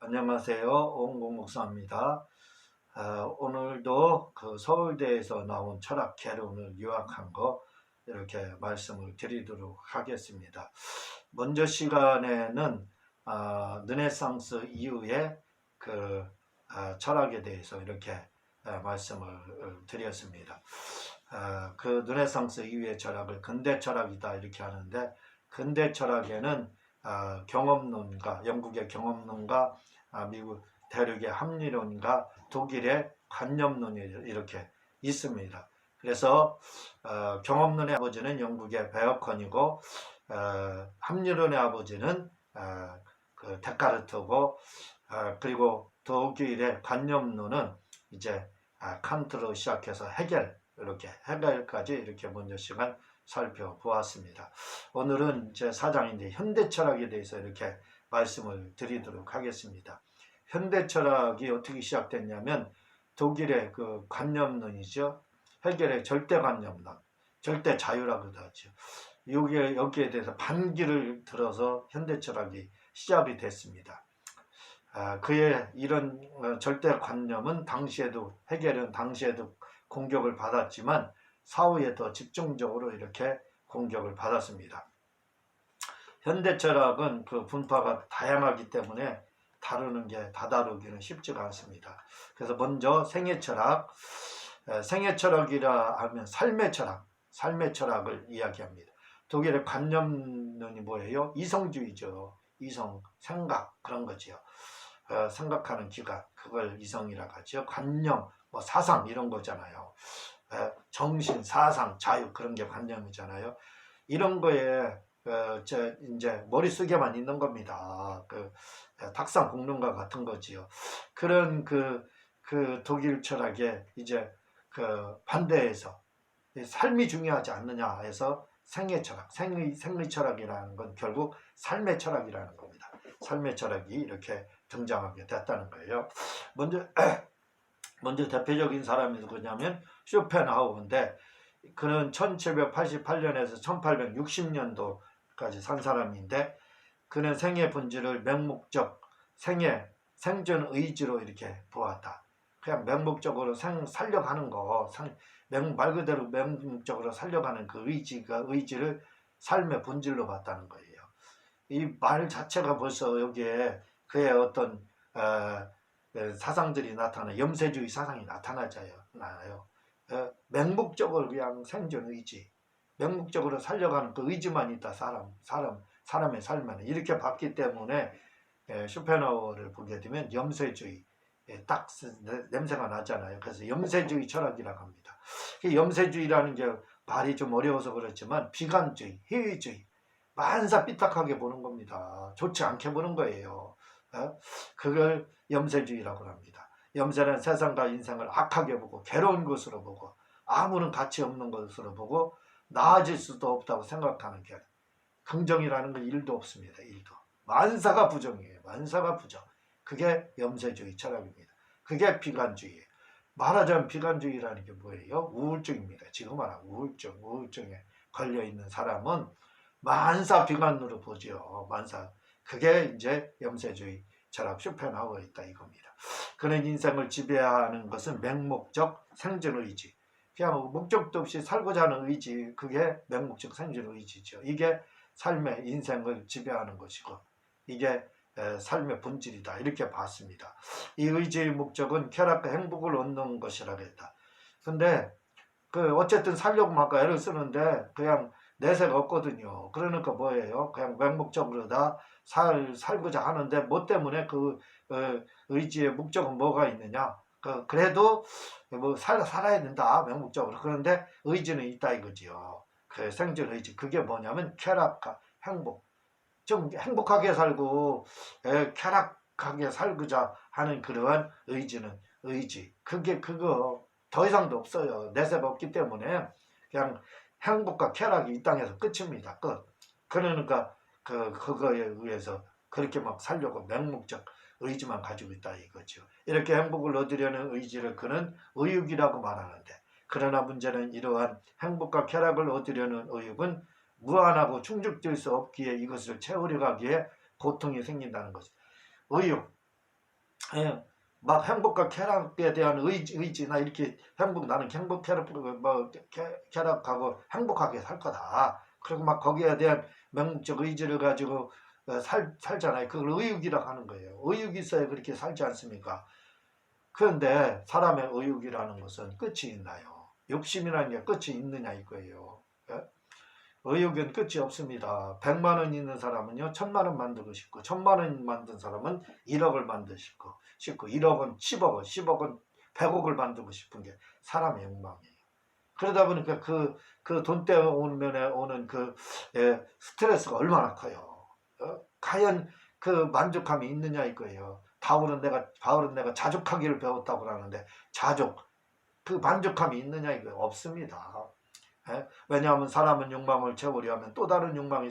안녕하세요. 오은공 목사입니다. 오늘도 그 서울대에서 나온 철학 개론을 요약한 거 이렇게 말씀을 드리도록 하겠습니다. 먼저 시간에는 르네상스 이후에 그 철학에 대해서 이렇게 말씀을 드렸습니다. 그 르네상스 이후의 철학을 근대 철학이다 이렇게 하는데, 근대 철학에는 경험론과 영국의 경험론과 미국 대륙의 합리론과 독일의 관념론이 이렇게 있습니다. 그래서 경험론의 아버지는 영국의 베어컨이고 합리론의 아버지는 그 데카르트고 그리고 독일의 관념론은 이제 칸트로 시작해서 이렇게 헤겔까지 이렇게 먼저 시간 살펴보았습니다. 오늘은 제 4장인데 현대철학에 대해서 이렇게 말씀을 드리도록 하겠습니다. 현대철학이 어떻게 시작됐냐면 독일의 그 관념론이죠. 헤겔의 절대관념론, 절대자유라고도 하죠. 여기에 대해서 반기를 들어서 현대철학이 시작이 됐습니다. 그의 이런 절대관념은 헤겔은 당시에도 공격을 받았지만 사후에 더 집중적으로 이렇게 공격을 받았습니다. 현대철학은 그 분파가 다양하기 때문에 다다루기는 쉽지가 않습니다. 그래서 먼저 생애철학이라 하면 삶의 철학을 이야기합니다. 독일의 관념론이 뭐예요? 이성주의죠. 이성, 생각, 그런 거지요. 생각하는 기관, 그걸 이성이라고 하죠. 관념, 사상 이런 거잖아요. 정신, 사상, 자유 그런 게 관념이잖아요. 이런 거에 이제 머릿속에만 있는 겁니다. 탁상 볶는 것 같은 거지요. 그런 그 독일 철학에 이제 그 반대해서 삶이 중요하지 않느냐 해서 생의 철학이라는 건 결국 삶의 철학이라는 겁니다. 삶의 철학이 이렇게 등장하게 됐다는 거예요. 먼저 대표적인 사람이 누구냐면 쇼펜하우어인데, 그는 1788년에서 1860년도까지 산 사람인데, 그는 생의 본질을 맹목적 생존 의지로 이렇게 보았다. 그냥 맹목적으로 살려가는 거, 말 그대로 맹목적으로 살려가는 그 의지를 삶의 본질로 봤다는 거예요. 이 말 자체가 벌써 여기에 그의 어떤 사상들이 염세주의 사상이 나타나요. 맹목적으로 그냥 생존 의지, 맹목적으로 살려가는 그 의지만 있다. 사람의 삶에는 이렇게 봤기 때문에 쇼펜하우어를 보게 되면 염세주의 딱 냄새가 나잖아요. 그래서 염세주의 철학이라고 합니다. 염세주의라는 게 말이 좀 어려워서 그렇지만 비관주의, 회의주의, 만사 삐딱하게 보는 겁니다. 좋지 않게 보는 거예요. 그걸 염세주의라고 합니다. 염세는 세상과 인생을 악하게 보고 괴로운 것으로 보고 아무런 가치 없는 것으로 보고 나아질 수도 없다고 생각하는 게, 긍정이라는 건 1도 없습니다. 1도. 만사가 부정이에요. 만사가 부정. 그게 염세주의 철학입니다. 그게 비관주의예요. 말하자면 비관주의라는 게 뭐예요? 우울증입니다. 지금 말하는 우울증에 걸려있는 사람은 만사 비관으로 보죠. 만사. 그게 이제 염세주의 철학 쇼펜하우어에 있다 이겁니다. 그는 인생을 지배하는 것은 맹목적 생존의지. 그냥 목적도 없이 살고자 하는 의지, 그게 맹목적 생존의지죠. 이게 삶의 인생을 지배하는 것이고 이게 삶의 본질이다 이렇게 봤습니다. 이 의지의 목적은 쾌락과 행복을 얻는 것이라고 했다. 근데 어쨌든 살려고 막 애를 쓰는데 그냥 내세가 없거든요. 그러니까 뭐예요? 그냥 맹목적으로 다 살고자 하는데 뭐 때문에 의지의 목적은 뭐가 있느냐? 그래도 살아야 된다 맹목적으로. 그런데 의지는 있다 이거지요. 그 생존 의지, 그게 뭐냐면 쾌락과 행복. 좀 행복하게 살고 쾌락하게 살고자 하는 그러한 의지. 그거 더 이상도 없어요. 내세가 없기 때문에 그냥 행복과 쾌락이 이 땅에서 끝입니다. 끝. 그러니까 그거에 의해서 그렇게 막 살려고 맹목적 의지만 가지고 있다 이거죠. 이렇게 행복을 얻으려는 의지를 그는 의욕이라고 말하는데, 그러나 문제는 이러한 행복과 쾌락을 얻으려는 의욕은 무한하고 충족될 수 없기에 이것을 채우려 하기에 고통이 생긴다는 것입니다. 의욕, 예, 막 행복과 쾌락에 대한 의지나 이렇게 나는 행복 쾌락 뭐 쾌락하고 행복하게 살 거다. 그리고 막 거기에 대한 맹목적 의지를 가지고 살잖아요. 그걸 의욕이라고 하는 거예요. 의욕이 있어야 그렇게 살지 않습니까? 그런데 사람의 의욕이라는 것은 끝이 있나요? 욕심이라는 게 끝이 있느냐 이거예요. 예? 의욕은 끝이 없습니다. 100만 원 있는 사람은요 1000만 원 만들고 싶고 1000만 원 만든 사람은 1억을 만들고 싶고 1억은 10억을 10억은 100억을 만들고 싶은 게 사람의 욕망이에요. 그러다 보니까 그 돈 때문에 오는 스트레스가 얼마나 커요. 과연 그 만족감이 있느냐 이거예요. 바울은 내가 자족하기를 배웠다고 하는데 자족 그 만족감이 있느냐 이거 없습니다. 왜냐하면 사람은 욕망을 채우려면 또 다른 욕망이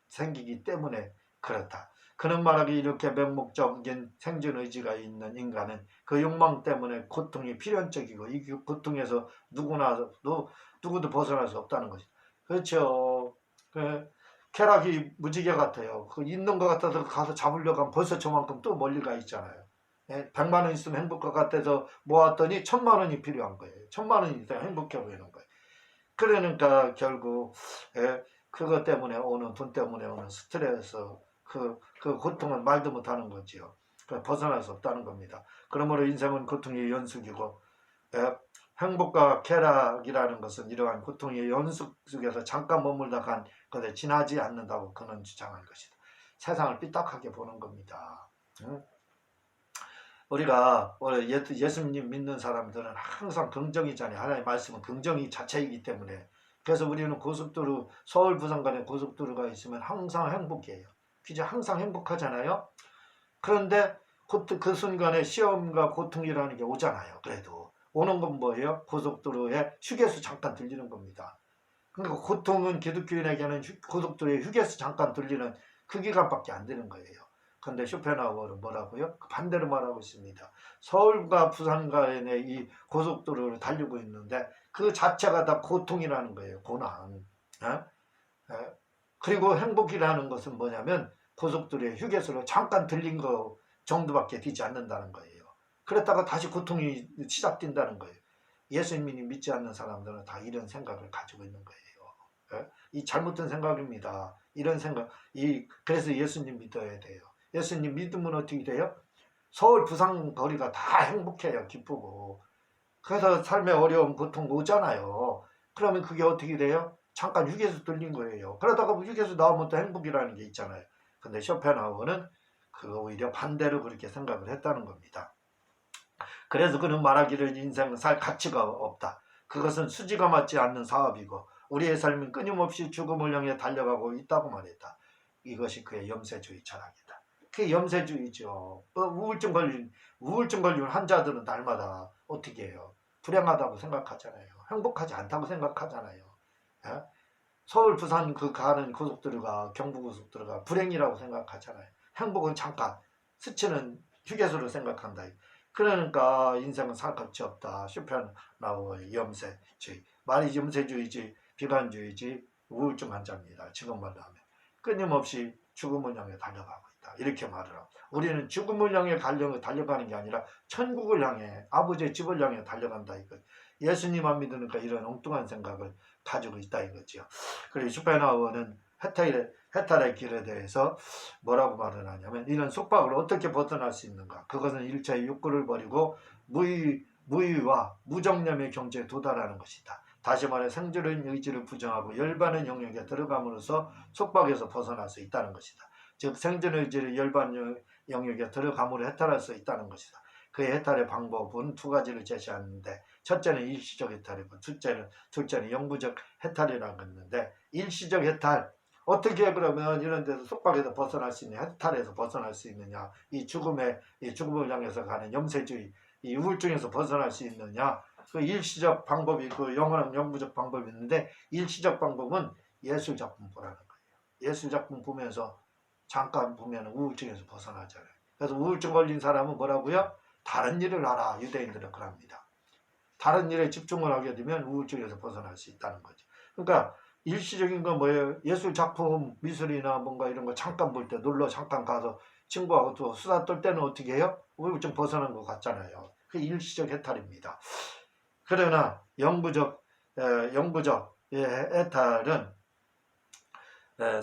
생기기 때문에 그렇다. 그는 말하기 이렇게 맹목적인 생존 의지가 있는 인간은 그 욕망 때문에 고통이 필연적이고 이 고통에서 누구도 벗어날 수 없다는 것이다. 그렇죠. 쾌락이 무지개 같아요. 그 있는 것 같아서 가서 잡으려고 하면 벌써 저만큼 또 멀리 가 있잖아요. 100만 원 있으면 행복할 것 같아서 모았더니 1000만 원이 필요한 거예요. 1000만 원이 있어야 행복해 보이는 거예요. 그러니까 결국 그것 때문에 오는 돈 때문에 오는 스트레스 그 고통은 말도 못하는 거지요. 벗어날 수 없다는 겁니다. 그러므로 인생은 고통의 연속이고 행복과 쾌락이라는 것은 이러한 고통의 연속 속에서 잠깐 머물다 간 것에 지나지 않는다고 그는 주장한 것이다. 세상을 삐딱하게 보는 겁니다. 응? 우리가 예수님 믿는 사람들은 항상 긍정이잖아요. 하나님의 말씀은 긍정이 자체이기 때문에. 그래서 우리는 고속도로 서울 부산 간에 고속도로가 있으면 항상 행복해요. 그죠? 항상 행복하잖아요. 그런데 그 순간에 시험과 고통이라는 게 오잖아요. 그래도 오는 건 뭐예요? 고속도로에 휴게소 잠깐 들리는 겁니다. 그러니까 고통은 기독교인에게는 고속도로에 휴게소 잠깐 들리는 그 기간밖에 안 되는 거예요. 그런데 쇼펜하우어는 뭐라고요? 반대로 말하고 있습니다. 서울과 부산 간의 이 고속도로를 달리고 있는데 그 자체가 다 고통이라는 거예요. 고난. 그리고 행복이라는 것은 뭐냐면 고속도로에 휴게소로 잠깐 들린 거 정도밖에 되지 않는다는 거예요. 그랬다가 다시 고통이 시작된다는 거예요. 예수님이 믿지 않는 사람들은 다 이런 생각을 가지고 있는 거예요. 이 잘못된 생각입니다. 이런 생각, 그래서 예수님 믿어야 돼요. 예수님 믿으면 어떻게 돼요? 서울 부산 거리가 다 행복해요. 기쁘고. 그래서 삶의 어려움 고통 오잖아요. 그러면 그게 어떻게 돼요? 잠깐 휴게소 들린 거예요. 그러다가 휴게소 나오면 또 행복이라는 게 있잖아요. 근데 쇼펜하우어는 그거 오히려 반대로 그렇게 생각을 했다는 겁니다. 그래서 그는 말하기를 인생은 살 가치가 없다. 그것은 수지가 맞지 않는 사업이고 우리의 삶은 끊임없이 죽음을 향해 달려가고 있다고 말했다. 이것이 그의 염세주의 철학이다. 그게 염세주의죠. 우울증 걸린 환자들은 날마다 어떻게 해요? 불행하다고 생각하잖아요. 행복하지 않다고 생각하잖아요. 예? 서울 부산 가는 고속도로가 경부고속도로가 불행이라고 생각하잖아요. 행복은 잠깐 스치는 휴게소로 생각한다. 그러니까 인생은 살 가치 없다. 쇼펜하우어의 염세주의. 말이 염세주의지 비관주의지 우울증 환자입니다. 지금 말로 하면. 끊임없이 죽음을 향해 달려가고 있다. 이렇게 말을 하고. 우리는 죽음을 향해 달려가는 게 아니라 천국을 향해 아버지의 집을 향해 달려간다. 이거. 예수님만 믿으니까 이런 엉뚱한 생각을 가지고 있다 이거죠. 그리고 쇼펜하우어는 해탈의 길에 대해서 뭐라고 말을 하냐면 이런 속박을 어떻게 벗어날 수 있는가. 그것은 일체의 욕구를 버리고 무의와 무정념의 경지에 도달하는 것이다. 다시 말해 생존의 의지를 부정하고 열반의 영역에 들어감으로써 속박에서 벗어날 수 있다는 것이다. 즉 생존의 의지를 열반 영역에 들어감으로 해탈할 수 있다는 것이다. 그의 해탈의 방법은 두 가지를 제시하는데 첫째는 일시적 해탈이고 둘째는 영구적 해탈이라고 했는데 일시적 해탈 어떻게 그러면 이런 데서 속박에서 벗어날 수 있냐 해탈에서 벗어날 수 있느냐 이 죽음을 향해서 가는 염세주의 이 우울증에서 벗어날 수 있느냐 그 일시적 방법이 그 영원한 영구적 방법이 있는데 일시적 방법은 예술작품 보라는 거예요. 예술작품 보면서 잠깐 보면 우울증에서 벗어나잖아요. 그래서 우울증 걸린 사람은 뭐라고요? 다른 일을 하라. 유대인들은 그럽니다. 다른 일에 집중을 하게 되면 우울증에서 벗어날 수 있다는 거죠. 그러니까 일시적인 건 뭐예요? 예술 작품, 미술이나 뭔가 이런 거 잠깐 볼 때 놀러 잠깐 가서 친구하고 또 수다 떨 때는 어떻게 해요? 우울증 벗어난 것 같잖아요. 그 일시적 해탈입니다. 그러나 영구적 해탈은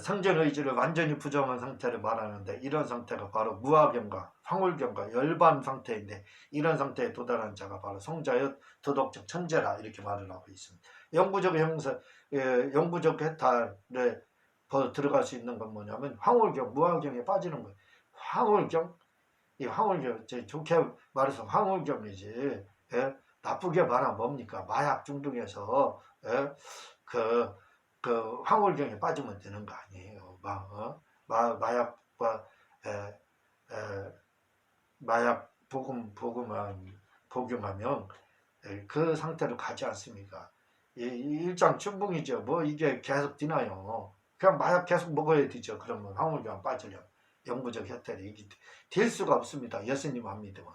생존 의지를 완전히 부정한 상태를 말하는데, 이런 상태가 바로 무아경과 황홀경과 열반 상태인데, 이런 상태에 도달한 자가 바로 성자여 도덕적 천재라, 이렇게 말을 하고 있습니다. 영구적 해탈에 들어갈 수 있는 건 뭐냐면 황홀경, 무아경에 빠지는 거예요. 이 황홀경, 좋게 말해서 황홀경이지, 나쁘게 말하면 뭡니까? 마약 중독에서 그 황홀경에 빠지면 되는 거 아니에요. 마약과 마약 복용하면 그 상태로 가지 않습니까? 일장춘붕이죠. 뭐 이게 계속 되나요? 그냥 마약 계속 먹어야 되죠. 그러면 황홀경 빠지려면 영구적 해탈이 될 수가 없습니다. 예수님 안 믿으면.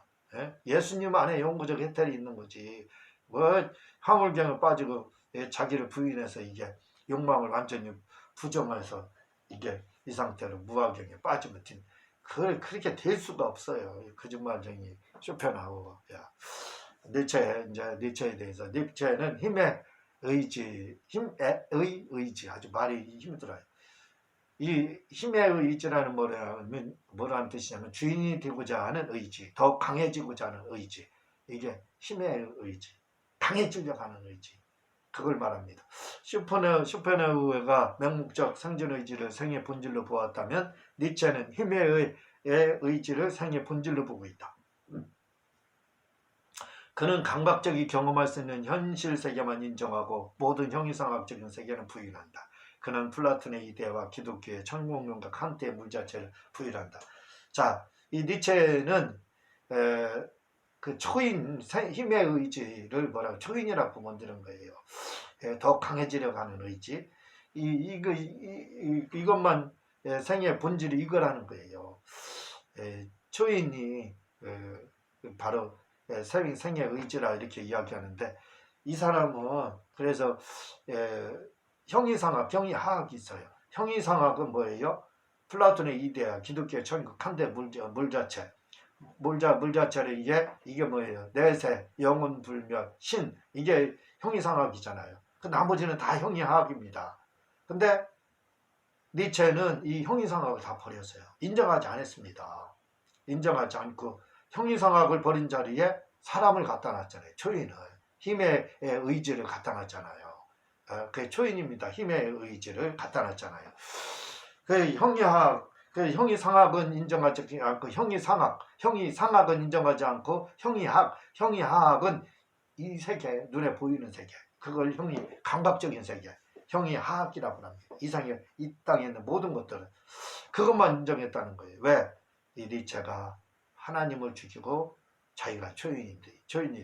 예수님 안에 영구적 해탈이 있는 거지. 뭐 황홀경에 빠지고 자기를 부인해서 이게 욕망을 완전히 부정해서 이게 이 상태로 무아경에 빠지면 그렇게 될 수가 없어요. 거짓말쟁이 쇼펜하우어. 니체에 대해서, 니체는 힘의 의지, 의지, 아주 말이 힘들어요. 이 힘의 의지라는 뭐라는 뜻이냐면 주인이 되고자 하는 의지, 더 강해지고자 하는 의지, 이게 힘의 의지, 강해지려고 하는 의지, 그걸 말합니다. 쇼펜하우어가 맹목적 생존 의지를 생의 본질로 보았다면, 니체는 힘의 의지를 생의 본질로 보고 있다. 그는 감각적이 경험할 수 있는 현실 세계만 인정하고 모든 형이상학적인 세계는 부인한다. 그는 플라톤의 이데와 기독교의 천공론과 칸트의 물 자체를 부인한다. 자, 이 니체는 그 초인, 힘의 의지를 초인이라고 만드는 거예요. 더 강해지려고 하는 의지. 이것만 생의 본질이 이거라는 거예요. 초인이 바로 생의 의지라 이렇게 이야기하는데, 이 사람은 그래서 형이상학, 형이하학이 있어요. 형이상학은 뭐예요? 플라톤의 이데아, 기독교의 천국, 칸트의 물 자체. 물 자체를 이게 뭐예요? 내세, 영혼 불멸, 신, 이게 형이상학이잖아요. 그 나머지는 다 형이하학입니다. 근데 니체는 이 형이상학을 다 버렸어요. 인정하지 않았습니다. 인정하지 않고 형이상학을 버린 자리에 사람을 갖다 놨잖아요. 초인을, 힘의 의지를 갖다 놨잖아요. 그게 초인입니다. 힘의 의지를 갖다 놨잖아요. 그 형이상학은 인정하지 않고, 형이상학은 인정하지 않고, 형이하학은 이 세계, 눈에 보이는 세계, 그걸 감각적인 세계, 형이하학이라고 합니다. 이 땅에 있는 모든 것들은 그것만 인정했다는 거예요. 왜? 이 니체가 하나님을 죽이고 자기가 초인이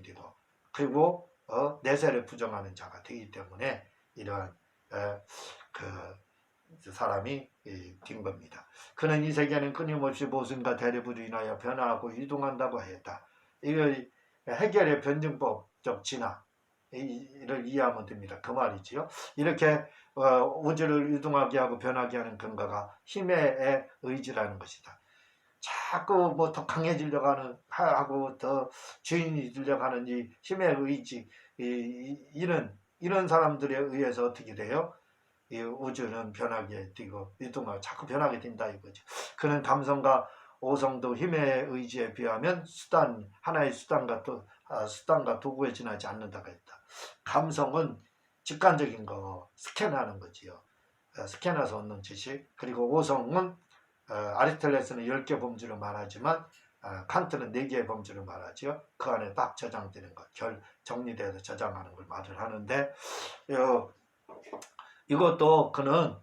되고, 그리고 내세를 부정하는 자가 되기 때문에 이러한 그 사람이 된 겁니다. 그는 이 세계는 끊임없이 모순과 대립으로 인하여 변화하고 이동한다고 하였다. 이걸 해결의 변증법적 진화를 이해하면 됩니다. 그 말이지요. 이렇게 우주를 이동하게 하고 변하게 하는 근거가 힘의 의지라는 것이다. 자꾸 뭐 더 강해지려고 하고 더 주인이 되려고 하는 이 힘의 의지, 이런 사람들에 의해서 어떻게 돼요? 이 우주는 변하게 되고 이동하고 자꾸 변하게 된다 이거죠. 그는 감성과 오성도 힘의 의지에 비하면 하나의 수단과 도구에 지나지 않는다고 했다. 감성은 직관적인 거, 스캔하는 거지요. 스캔해서 얻는 지식. 그리고 오성은 아리스토텔레스는 10개 범주를 말하지만 칸트는 4개의 범주를 말하죠. 그 안에 딱 저장되는 것, 정리되어서 저장하는 걸 말을 하는데, 이것도 그는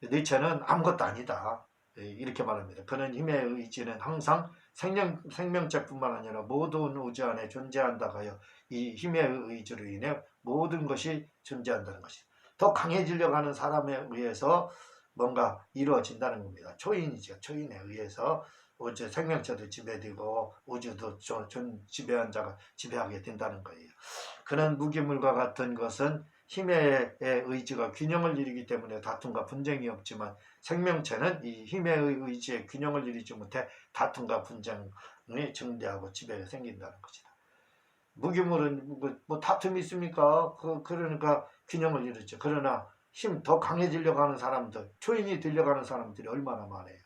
니체는 아무것도 아니다 이렇게 말합니다. 그는 힘의 의지는 항상 생명체뿐만 아니라 모든 우주 안에 존재한다고 하여 이 힘의 의지로 인해 모든 것이 존재한다는 것이다. 더 강해지려고 하는 사람에 의해서 뭔가 이루어진다는 겁니다. 초인이죠. 초인에 의해서 우주 생명체도 지배되고 우주도 지배한 자가 지배하게 된다는 거예요. 그는 무기물과 같은 것은 힘의 의지가 균형을 이루기 때문에 다툼과 분쟁이 없지만 생명체는 이 힘의 의지에 균형을 이루지 못해 다툼과 분쟁이 증대하고 지배가 생긴다는 것이다. 무기물은 뭐 다툼이 있습니까? 그러니까 균형을 이루죠. 그러나 힘 더 강해지려고 하는 사람들, 초인이 되려고 하는 사람들이 얼마나 많아요.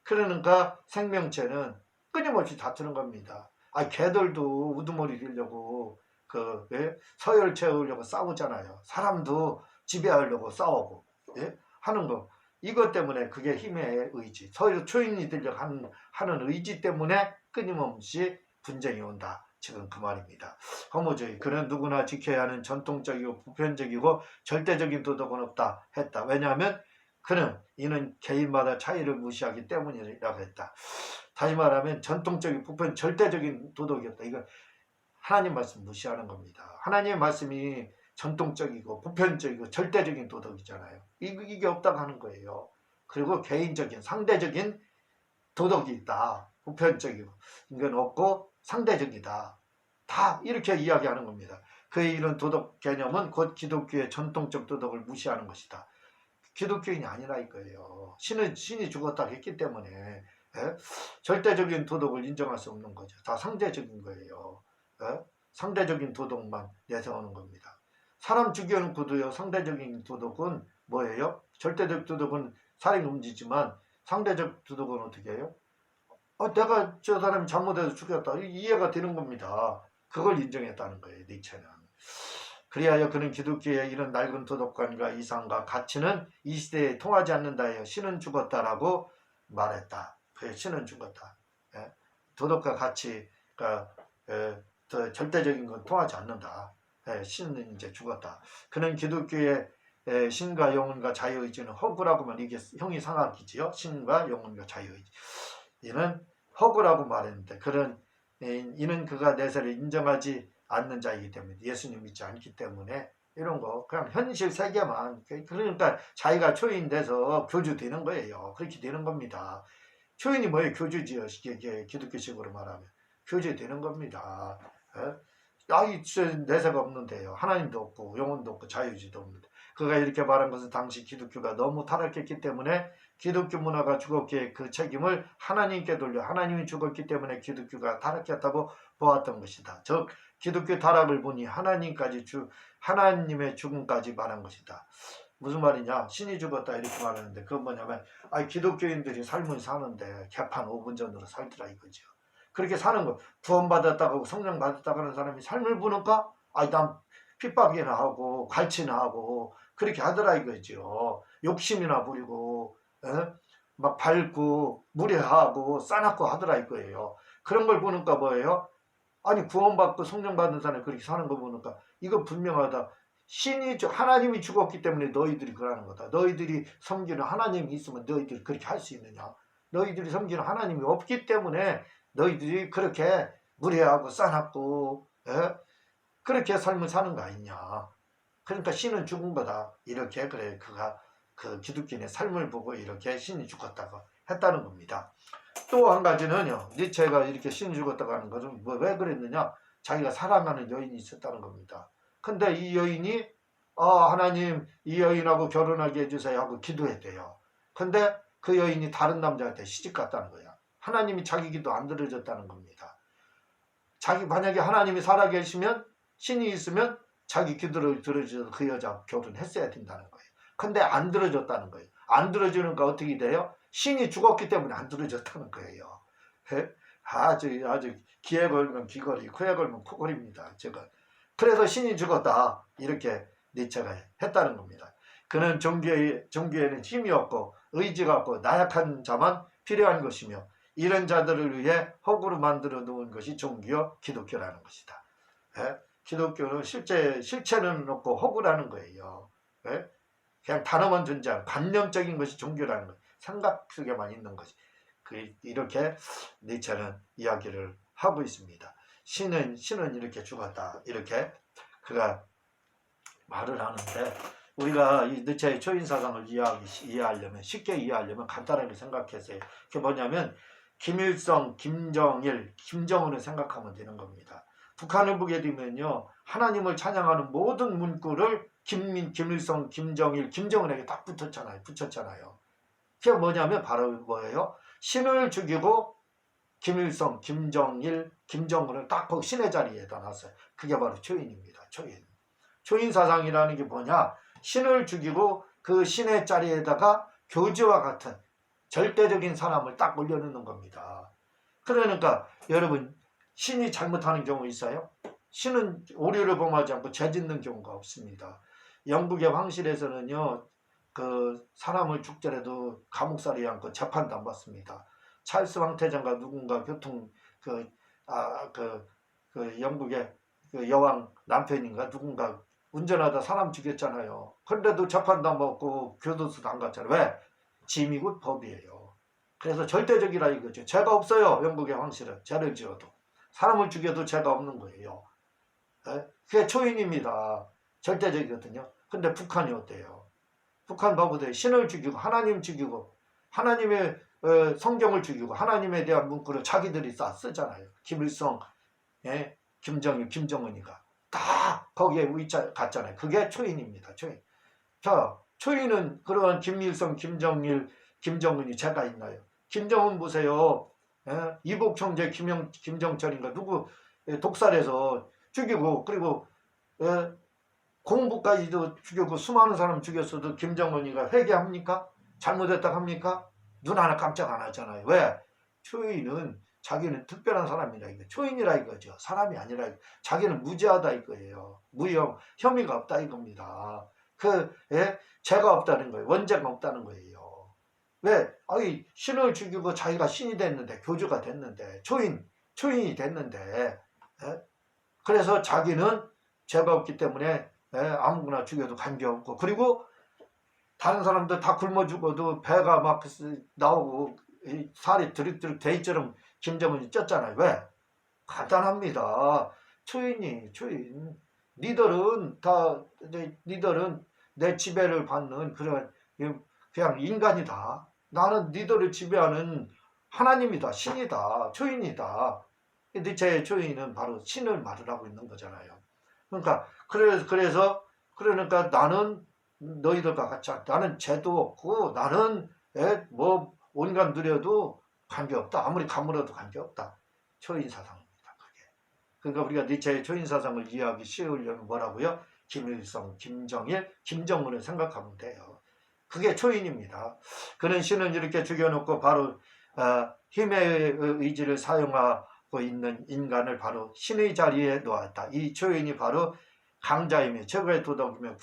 그러니까 생명체는 끊임없이 다투는 겁니다. 개들도 우두머리 되려고 서열 채우려고 싸우잖아요. 사람도 지배하려고 싸우고 하는 거. 이것 때문에 그게 힘의 의지, 서로 초인이 되려고 하는 의지 때문에 끊임없이 분쟁이 온다. 지금 그 말입니다. 허무주의, 그는 누구나 지켜야 하는 전통적이고 보편적이고 절대적인 도덕은 없다 했다. 왜냐하면 이는 개인마다 차이를 무시하기 때문이라고 했다. 다시 말하면 전통적인 보편 절대적인 도덕이었다. 이건 하나님 말씀 무시하는 겁니다. 하나님의 말씀이 전통적이고 보편적이고 절대적인 도덕이잖아요. 이게 없다고 하는 거예요. 그리고 개인적인 상대적인 도덕이 있다. 보편적이고 이건 없고 상대적이다. 다 이렇게 이야기하는 겁니다. 그의 이런 도덕 개념은 곧 기독교의 전통적 도덕을 무시하는 것이다. 기독교인이 아니라 이거예요. 신이 죽었다 했기 때문에 절대적인 도덕을 인정할 수 없는 거죠. 다 상대적인 거예요. 상대적인 도덕만 내세우는 겁니다. 사람 죽여놓고도요. 상대적인 도덕은 뭐예요? 절대적 도덕은 살인 금지지만 상대적 도덕은 어떻게 해요? 내가 저 사람이 잘못해서 죽였다. 이해가 되는 겁니다. 그걸 인정했다는 거예요. 니체는. 그리하여 그는 기독교의 이런 낡은 도덕관과 이상과 가치는 이 시대에 통하지 않는다 해요. 신은 죽었다라고 말했다. 신은 죽었다. 도덕과 가치가 더 절대적인 건 통하지 않는다. 신은 이제 죽었다. 그는 기독교의 신과 영혼과 자유의지는 허구라고만 이게 형이 상하기지요. 신과 영혼과 자유의지. 이는 허구라고 말했는데 이는 그가 내세를 인정하지 않는 자이기 때문에 예수님 믿지 않기 때문에 이런 거 그냥 현실 세계만 그러니까 자기가 초인 돼서 교주되는 거예요. 그렇게 되는 겁니다. 초인이 뭐예요? 교주지요. 기독교식으로 말하면 교주되는 겁니다. 내세가 없는데요. 하나님도 없고 영혼도 없고 자유지도 없는데 그가 이렇게 말한 것은 당시 기독교가 너무 타락했기 때문에 기독교 문화가 죽었기에 그 책임을 하나님께 돌려 하나님이 죽었기 때문에 기독교가 타락했다고 보았던 것이다. 즉 기독교 타락을 보니 하나님의 죽음까지 말한 것이다. 무슨 말이냐? 신이 죽었다 이렇게 말하는데 그건 뭐냐면 기독교인들이 삶을 사는데 개판 5분 전으로 살더라 이거죠. 그렇게 사는 거 구원받았다고 성령 받았다고 하는 사람이 삶을 보니까 난 핍박이나 하고 갈치나 하고 그렇게 하더라 이거죠. 욕심이나 부리고 막 밟고 무례하고 싸납고 하더라 이거예요. 그런 걸 보니까 뭐예요? 구원받고 성령 받은 사람이 그렇게 사는 거 보니까 이거 분명하다. 하나님이 죽었기 때문에 너희들이 그러는 거다. 너희들이 섬기는 하나님이 있으면 너희들이 그렇게 할 수 있느냐. 너희들이 섬기는 하나님이 없기 때문에 너희들이 그렇게 무례하고 싸납고 그렇게 삶을 사는 거 아니냐. 그러니까 신은 죽은 거다. 이렇게 그가 그 기독교인의 삶을 보고 이렇게 신이 죽었다고 했다는 겁니다. 또 한 가지는요. 니체가 이렇게 신이 죽었다고 하는 것은 왜 그랬느냐. 자기가 사랑하는 여인이 있었다는 겁니다. 근데 이 여인이 하나님 이 여인하고 결혼하게 해주세요 하고 기도했대요. 근데 그 여인이 다른 남자한테 시집갔다는 거야. 하나님이 자기 기도 안 들어줬다는 겁니다. 만약에 하나님이 살아계시면 신이 있으면 자기 기도를 들어줘서 그 여자 결혼했어야 된다는 거예요. 근데 안 들어줬다는 거예요. 안 들어주니까 어떻게 돼요? 신이 죽었기 때문에 안 들어줬다는 거예요. 아주 귀에 걸면 귀걸이, 코에 걸면 코걸이입니다. 그래서 신이 죽었다 이렇게 니체가 했다는 겁니다. 그는 종교에는 힘이 없고 의지가 없고 나약한 자만 필요한 것이며 이런 자들을 위해 허구로 만들어 놓은 것이 종교요 기독교라는 것이다. 기독교는 실체는 없고 허구라는 거예요. 그냥 단어만 존재하는 관념적인 것이 종교라는 거예요. 생각 속에만 있는 것이. 이렇게 니체는 이야기를 하고 있습니다. 신은 이렇게 죽었다. 이렇게 그가 말을 하는데 우리가 이 니체의 초인사상을 이해하려면 쉽게 이해하려면 간단하게 생각해서 그게 뭐냐면 김일성, 김정일, 김정은을 생각하면 되는 겁니다. 북한을 보게 되면요. 하나님을 찬양하는 모든 문구를 김일성, 김정일, 김정은에게 딱 붙였잖아요. 그게 뭐냐면 바로 뭐예요? 신을 죽이고 김일성, 김정일, 김정은을 딱 거기 신의 자리에다 놨어요. 그게 바로 초인입니다. 초인 사상이라는 게 뭐냐? 신을 죽이고 그 신의 자리에다가 교주와 같은 절대적인 사람을 딱 올려놓는 겁니다. 그러니까 여러분, 신이 잘못하는 경우 있어요? 신은 오류를 범하지 않고 죄짓는 경우가 없습니다. 영국의 황실에서는요, 그 사람을 죽더라도 감옥살이 않고 재판도 안 받습니다. 찰스 황태자가 누군가 영국의 그 여왕 남편인가 누군가 운전하다 사람 죽였잖아요. 그런데도 재판도 안 받고 교도소도 안 갔잖아요. 왜? 짐이고 법이에요. 그래서 절대적이라 이거죠. 죄가 없어요. 영국의 황실은 죄를 지어도 사람을 죽여도 죄가 없는 거예요. 그게 초인입니다. 절대적이거든요. 근데 북한이 어때요? 북한 바보들 신을 죽이고 하나님 죽이고 하나님의 성경을 죽이고 하나님에 대한 문구를 자기들이 쓰잖아요. 김일성, 김정일, 김정은이가 다 거기에 위치 갔잖아요. 그게 초인입니다. 초인. 자, 초인은 그러한 김일성, 김정일, 김정은이 죄가 있나요? 김정은 보세요. 이복 형제 김정철인가 누구 독살해서 죽이고 그리고 공부까지도 죽이고 수많은 사람 죽였어도 김정은이가 회개합니까? 잘못했다고 합니까? 눈 하나 깜짝 안 하잖아요. 왜? 초인은 자기는 특별한 사람이라 이거 초인이라 이거죠. 사람이 아니라 자기는 무죄하다 이거예요. 무혐, 혐의가 없다 이겁니다. 죄가 없다는 거예요. 원죄가 없다는 거예요. 왜? 신을 죽이고 자기가 신이 됐는데 교주가 됐는데 초인이 됐는데 그래서 자기는 죄가 없기 때문에 아무거나 죽여도 관계없고 그리고 다른 사람들 다 굶어 죽어도 배가 막 나오고 살이 드륵드륵 돼있처럼 김정은이 쪘잖아요. 왜? 간단합니다. 초인. 니들은 내 지배를 받는 그냥 인간이다. 나는 니들을 지배하는 하나님이다. 신이다. 초인이다. 니체의 초인은 바로 신을 말을 하고 있는 거잖아요. 그러니까 나는 너희들과 같이 나는 죄도 없고 나는 뭐 온갖 누려도 관계없다. 아무리 가물어도 관계없다. 초인 사상입니다. 그게. 그러니까 우리가 니체의 초인 사상을 이해하기 쉬우려면 뭐라고요? 김일성, 김정일, 김정은을 생각하면 돼요. 그게 초인입니다. 그는 신을 이렇게 죽여놓고 바로 힘의 의지를 사용하고 있는 인간을 바로 신의 자리에 놓았다. 이 초인이 바로 강자이며 최고의 도덕이며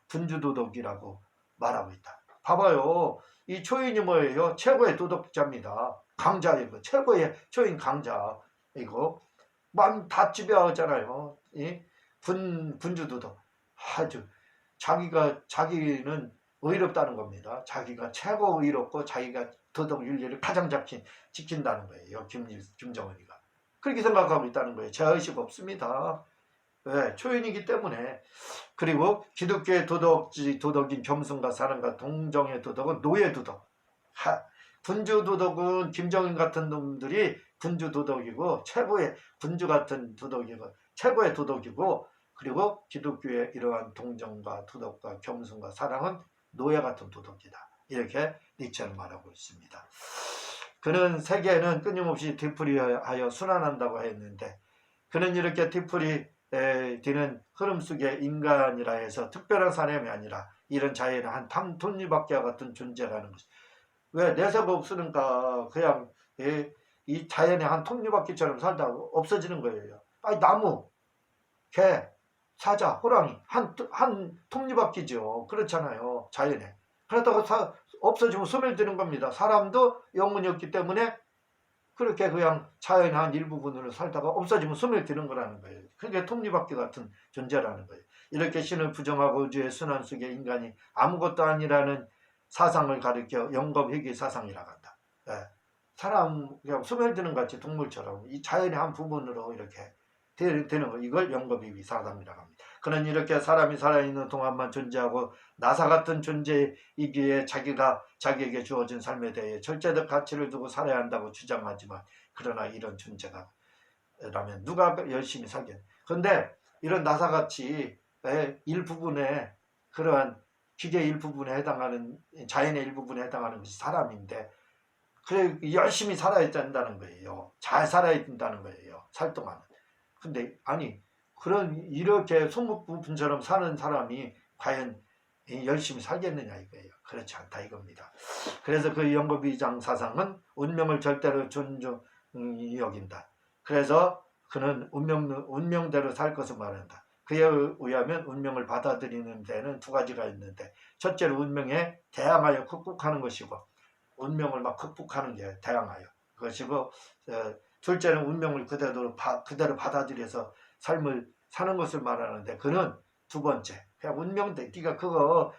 군주도덕이라고 말하고 있다. 봐봐요. 이 초인이 뭐예요? 최고의 도덕자입니다. 강자이고 최고의 초인 강자. 이거 마음 다 지배하잖아요. 군주도덕. 아주 자기는 의롭다는 겁니다. 자기가 최고 의롭고 자기가 도덕 윤리를 가장 지킨다는 거예요. 김정은이가. 그렇게 생각하고 있다는 거예요. 죄의식 없습니다. 왜? 초인이기 때문에. 그리고 기독교의 도덕인 겸손과 사랑과 동정의 도덕은 노예 도덕. 군주 도덕은 김정은 같은 놈들이 군주 도덕이고 최고의 군주 같은 도덕이고 최고의 도덕이고 그리고 기독교의 이러한 동정과 도덕과 겸손과 사랑은 노예 같은 도덕이다. 이렇게 니체는 말하고 있습니다. 그는 세계는 끊임없이 뒤풀이하여 순환한다고 했는데 그는 이렇게 뒤풀이되는 흐름 속에 인간이라 해서 특별한 사람이 아니라 이런 자연의 한 톱니바퀴와 같은 존재라는 것이. 왜? 내세가 없으니까 그냥 이 자연의 한 톱니바퀴처럼 살다가 없어지는 거예요. 나무, 개, 사자, 호랑이 한 톱니바퀴죠. 그렇잖아요. 자연에. 그러다가 없어지면 소멸되는 겁니다. 사람도 영혼이 없기 때문에 그렇게 그냥 자연의 한 일부분으로 살다가 없어지면 소멸되는 거라는 거예요. 그게 톱니바퀴 같은 존재라는 거예요. 이렇게 신을 부정하고 우주의 순환 속에 인간이 아무것도 아니라는 사상을 가리켜 영겁회귀 사상이라고 한다. 사람 그냥 소멸되는 것 같이 동물처럼 이 자연의 한 부분으로 이렇게 되는 거, 이걸 영겁회귀 사상이라고 합니다. 그는 이렇게 사람이 살아있는 동안만 존재하고 나사 같은 존재이기에 자기에게 주어진 삶에 대해 절대적 가치를 두고 살아야 한다고 주장하지만 그러나 이런 존재가 라면 누가 열심히 살겠냐. 그런데 이런 나사같이 일부분에 그러한 기계 일부분에 해당하는 자연의 일부분에 해당하는 것이 사람인데 그래 열심히 살아야 된다는 거예요. 잘 살아야 된다는 거예요. 살 동안. 근데 아니 그런 이렇게 소모부분처럼 사는 사람이 과연 열심히 살겠느냐 이거예요. 그렇지 않다 이겁니다. 그래서 그 영겁이장 사상은 운명을 절대로 존중히 여긴다. 그래서 그는 운명대로 살 것을 말한다. 그에 의하면 운명을 받아들이는 데는 두 가지가 있는데 첫째로 운명에 대항하여 극복하는 것이고 운명을 막 극복하는 게 대항하여 그것이고 둘째는 운명을 그대로 받아들여서 삶을 사는 것을 말하는데 그는 두 번째 그냥 운명대 네가 그거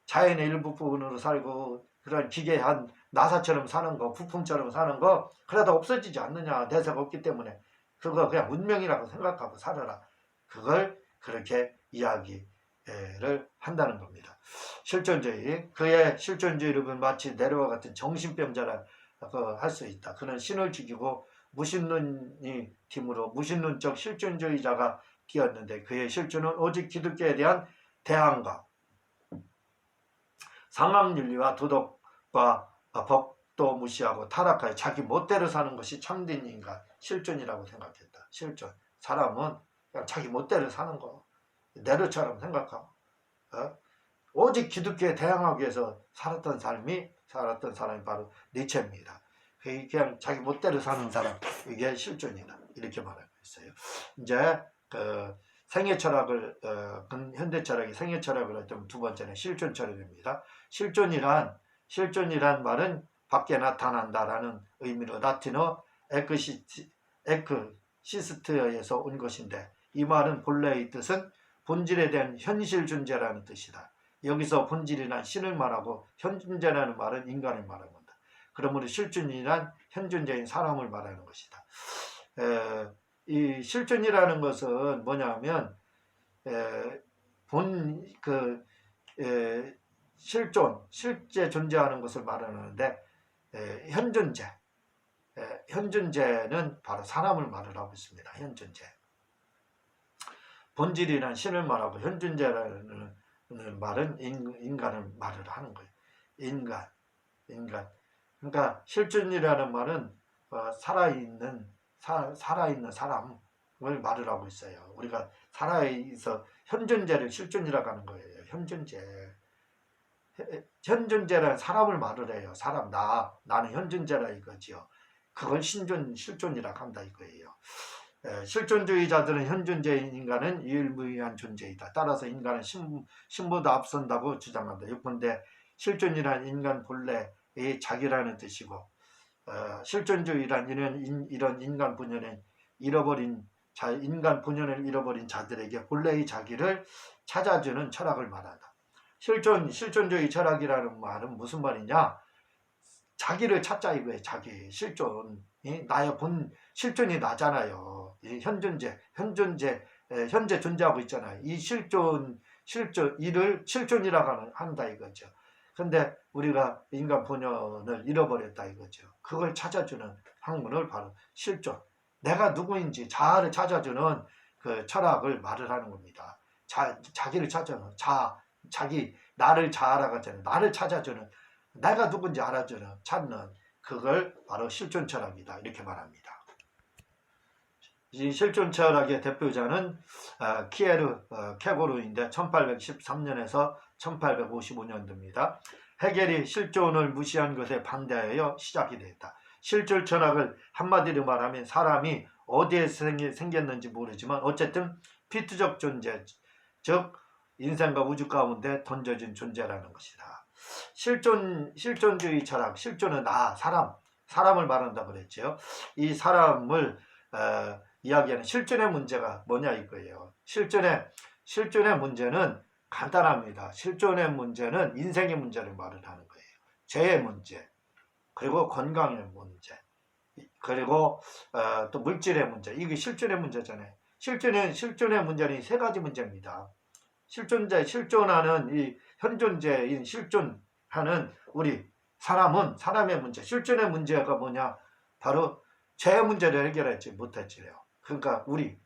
자연의 일부분으로 살고 그런 기괴한 나사처럼 사는 거 부품처럼 사는 거 그러다 없어지지 않느냐 대사가 없기 때문에 그거 그냥 운명이라고 생각하고 살아라. 그걸 그렇게 이야기를 한다는 겁니다. 실존주의 그의 실존주의를 마치 내려와 같은 정신병자라고 할 수 있다. 그는 신을 죽이고 무신론이 팀으로 무신론적 실존주의자가 되었는데 그의 실존은 오직 기독교에 대한 대항과 상황윤리와 도덕과 법도 무시하고 타락하여 자기 멋대로 사는 것이 참된 인간 실존이라고 생각했다. 실존 사람은 그냥 자기 멋대로 사는 거 내로처럼 생각하고 오직 기독교에 대항하기 위해서 살았던 사람이 바로 니체입니다. 그냥 자기 멋대로 사는 사람 이게 실존이다 이렇게 말하고 있어요. 이제 그 생애 철학을 현대 철학이 생애 철학을 했던 두 번째는 실존 철학입니다. 실존이란 말은 밖에 나타난다라는 의미로 라틴어 에크시스트에서 온 것인데 이 말은 본래의 뜻은 본질에 대한 현실 존재라는 뜻이다. 여기서 본질이란 신을 말하고 현존자라는 말은 인간을 말합니다. 그러므로 실존이란 현존자인 사람을 말하는 것이다. 이 실존이라는 것은 뭐냐면 실제 존재하는 것을 말하는데 현존재는 바로 사람을 말을 하고 있습니다. 현존재. 본질이란 신을 말하고 현존재라는 말은 인간을 말을 하는 거예요. 인간. 그러니까 실존이라는 말은 살아있는 사람을 말을 하고 있어요. 우리가 살아있어 현존재를 실존이라고 하는 거예요. 현존재라는 사람을 말을 해요. 사람 나는 현존재라 이거지요. 그걸 실존이라고 한다 이거예요. 실존주의자들은 현존재인 인간은 유일무이한 존재이다. 따라서 인간은 신보다 앞선다고 주장한다. 예컨대 실존이란 인간 본래의 자기라는 뜻이고 실존주의란 이런 인간 본연을 잃어버린 자들에게 본래의 자기를 찾아주는 철학을 말한다. 실존주의 철학이라는 말은 무슨 말이냐? 자기를 찾자 이거예요. 자기 실존이 나의 본 실존이 나잖아요. 이 현재 존재하고 있잖아요. 이 이를 실존이라고 한다 이거죠. 근데 우리가 인간 본연을 잃어버렸다 이거죠. 그걸 찾아주는 학문을 바로 실존. 내가 누구인지 자아를 찾아주는 그 철학을 말을 하는 겁니다. 자기를 찾아주는 나를 자아라고 하잖아요. 나를 찾아주는 내가 누군지 찾는 그걸 바로 실존 철학이다 이렇게 말합니다. 이 실존 철학의 대표자는 케고르인데 1813년에서 1855년도입니다. 헤겔이 실존을 무시한 것에 반대하여 시작이 됐다. 실존 철학을 한마디로 말하면 사람이 어디에서 생겼는지 모르지만 어쨌든 피트적 존재, 즉 인생과 우주 가운데 던져진 존재라는 것이다. 실존주의 철학, 실존은 사람을 말한다 그랬죠. 이 사람을 이야기하는 실존의 문제가 뭐냐 이거예요. 실존의 문제는 간단합니다. 실존의 문제는 인생의 문제를 말을 하는 거예요. 죄의 문제, 그리고 건강의 문제, 그리고 또 물질의 문제. 이게 실존의 문제잖아요. 실존의 문제는 세 가지 문제입니다. 실존하는 이 현존재인 실존하는 우리 사람의 문제, 실존의 문제가 뭐냐? 바로 죄의 문제를 해결하지 못했지요. 그러니까 우리의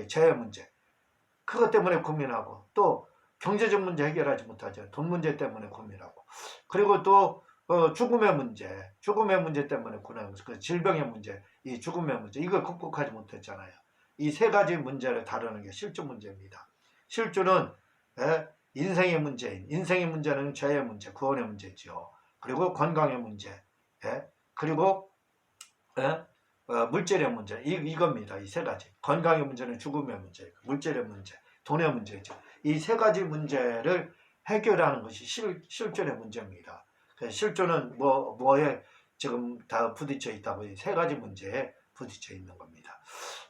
죄의 문제. 그것 때문에 고민하고 또 경제적 문제 해결하지 못하죠. 돈 문제 때문에 고민하고. 그리고 또 죽음의 문제 때문에 고민하고, 그 질병의 문제, 이 죽음의 문제, 이걸 극복하지 못했잖아요. 이 세 가지 문제를 다루는 게 실주 문제입니다. 실주는 인생의 문제는 죄의 문제, 구원의 문제죠. 그리고 건강의 문제, 그리고 물질의 문제, 이겁니다. 이 세 가지. 건강의 문제는 죽음의 문제, 물질의 문제, 돈의 문제죠. 이 세 가지 문제를 해결하는 것이 실존의 문제입니다. 실존은 뭐에 지금 다 부딪혀 있다고, 이 세 가지 문제에 부딪혀 있는 겁니다.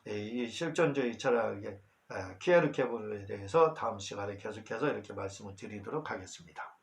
이 실존주의 철학의 키에르케고르에 대해서 다음 시간에 계속해서 이렇게 말씀을 드리도록 하겠습니다.